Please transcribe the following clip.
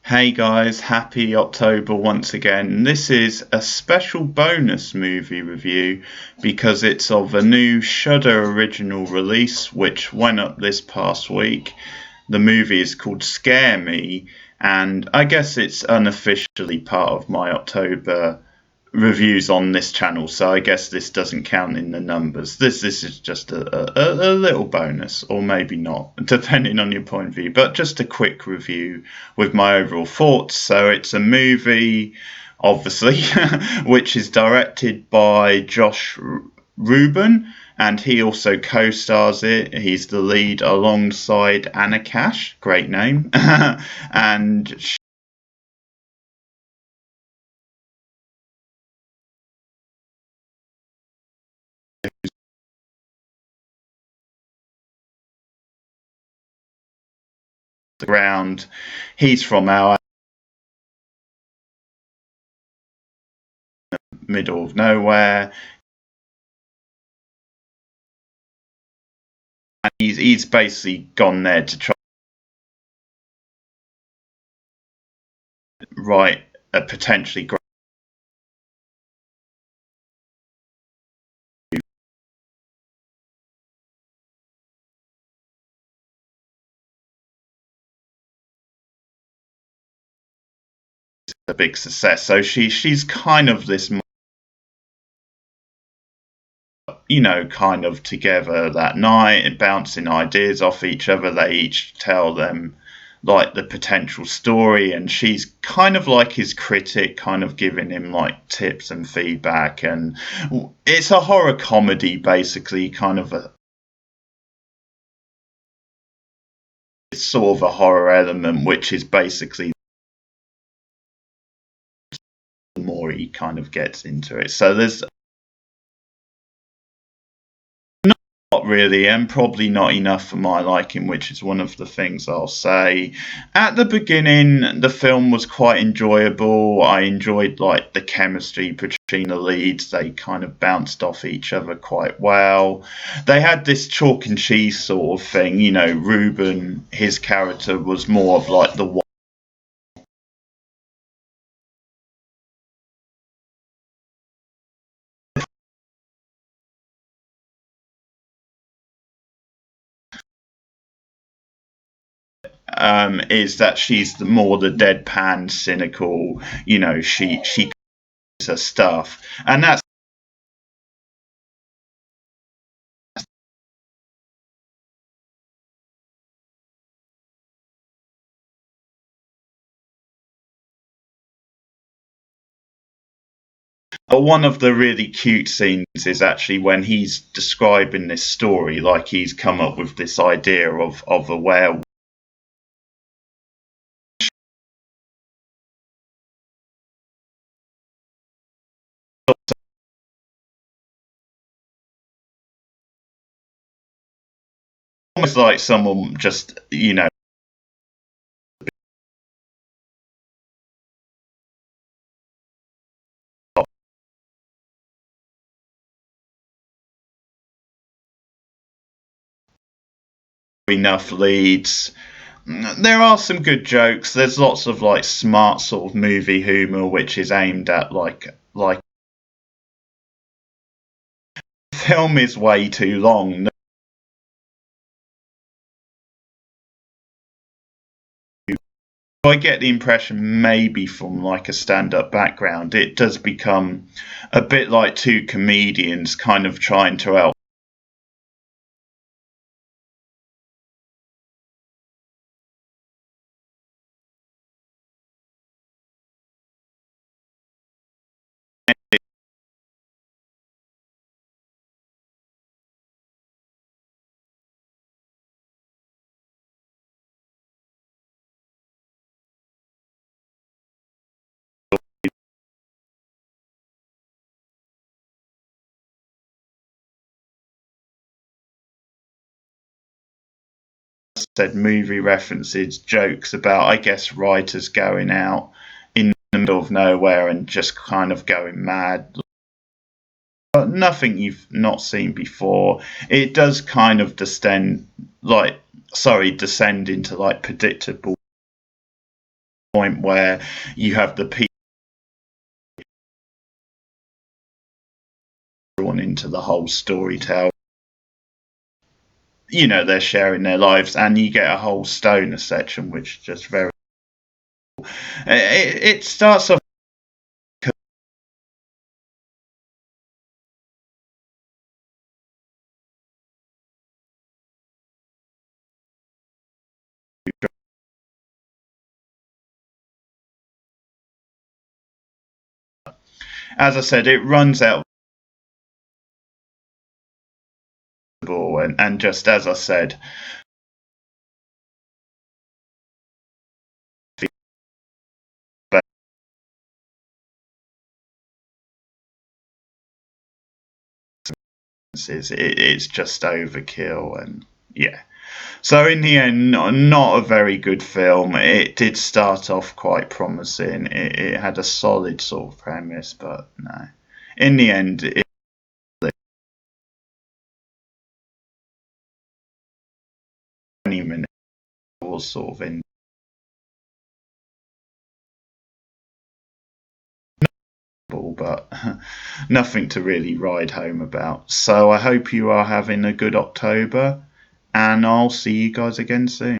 Hey guys, happy October once again. This is a special bonus movie review because it's of a new Shudder original release which went up this past week. The movie is called Scare Me, and I guess it's unofficially part of my October reviews on this channel, so I guess this doesn't count in the numbers. This is just a little bonus, or maybe not, depending on your point of view, but just a quick review with my overall thoughts. So it's a movie, obviously, which is directed by Josh Rubin, and he also co-stars it. He's the lead alongside Anna Cash, great name, and the ground. He's from our middle of nowhere. And he's basically gone there to try to write a potentially great a big success. So she's kind of this, kind of together that night and bouncing ideas off each other. They each tell them like the potential story, and she's kind of like his critic, kind of giving him like tips and feedback. And it's a horror comedy, basically, kind of a it's sort of a horror element, which is basically the more he kind of gets into it. So there's not really, and probably not enough for my liking, which is one of the things I'll say. At the beginning, the film was quite enjoyable. I enjoyed like the chemistry between the leads. They kind of bounced off each other quite well. They had this chalk and cheese sort of thing. Ruben, his character was more of like the is that she's more the deadpan, cynical. She her stuff, and that's one of the really cute scenes is actually when he's describing this story, like he's come up with this idea of a werewolf. Almost like someone just, enough leads. There are some good jokes. There's lots of like smart sort of movie humor, which is aimed at like the film is way too long. I get the impression maybe from like a stand-up background, it does become a bit like two comedians kind of trying to help. Said movie references, jokes about, I guess, writers going out in the middle of nowhere and just kind of going mad. But nothing you've not seen before. It does kind of descend into like predictable point where you have the people drawn into the whole storytelling. You know, they're sharing their lives, and you get a whole stoner section, which is just very. It starts off. As I said, it runs out, and just as I said, it's just overkill, and yeah. So in the end, not a very good film. It did start off quite promising. It had a solid sort of premise, but no. In the end, 20 minutes was sort of in, but nothing to really ride home about. So I hope you are having a good October, and I'll see you guys again soon.